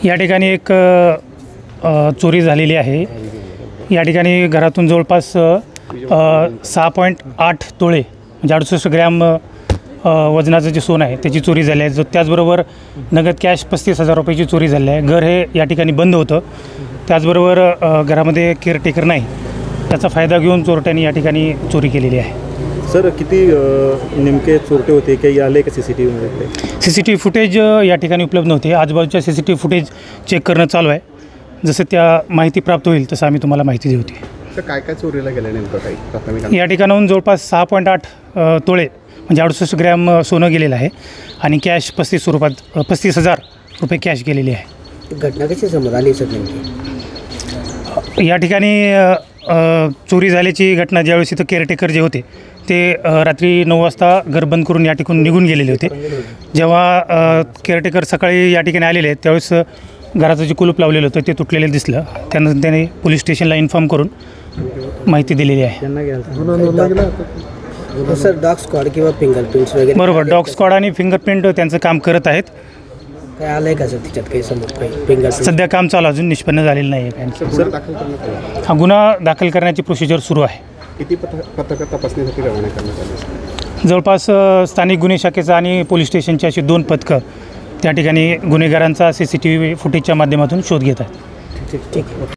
या ठिकाणी एक चोरी झालेली आहे। या ठिकाणी घरातून जवळपास 6.8 तोळे म्हणजे 68 ग्रॅम वजनाचं जे सोनं आहे त्याची चोरी झाली आहे। त्याचबरोबर नगद कॅश 35,000 रुपयाची चोरी झाली आहे। घर हे या ठिकाणी बंद होतं। त्याचबरोबर घरामध्ये केअरटेकर नाही, त्याचा फायदा घेऊन चोरट्यांनी या ठिकाणी चोरी केलेली आहे। सर किती नेमके चोरटे होते, काही आले का CCTVमध्ये? CCTV फुटेज या ठिकाणी उपलब्ध नव्हते। आजूबाजूच्या CCTV फुटेज चेक करणं चालू आहे। जसं त्या माहिती प्राप्त होईल तसं आम्ही तुम्हाला माहिती देऊ। तर काय काय चोरीला गेलं नेमकं काही प्राथमिक? या ठिकाणाहून जवळपास 6.8 तोळे म्हणजे 68 ग्रॅम सोनं गेलेलं आहे आणि कॅश 35,000 रुपये कॅश गेलेली आहे। घटना कशी समोर आली सर नेमकी? या ठिकाणी चोरी झाल्याची घटना ज्यावेळेस इथं केअरटेकर जे होते ते रात्री 9 वाजता घर बंद करून या ठिकाणी निघून गेलेले होते। जेव्हा केअरटेकर सकाळी या ठिकाणी आलेले आहेत त्यावेळेस घराचं जे कुलूप लावलेलं होतं ते तुटलेलं दिसलं। त्यानंतर त्याने पोलीस स्टेशनला इन्फॉर्म करून माहिती दिलेली आहे। सर डॉग स्क्वॉड किंवा फिंगरप्रिंट्स वगैरे? बरोबर, डॉग स्क्वॉड आणि फिंगरप्रिंट त्यांचं काम करत आहेत। काय आलं आहे का सर त्याच्यात काही समोर? काही फिंगरप्रिंट सध्या काम चालू, अजून निष्पन्न झालेलं नाही आहे। हा गुन्हा दाखल करण्याची प्रोसिजर सुरू आहे। किती पथकं तपासणीसाठी रवाना करण्यात आली? जवळपास स्थानिक गुन्हे शाखेचा आणि पोलीस स्टेशनची अशी 2 पथकं त्या ठिकाणी गुन्हेगारांचा CCTV फुटेजच्या माध्यमातून शोध घेत आहेत। ठीक आहे।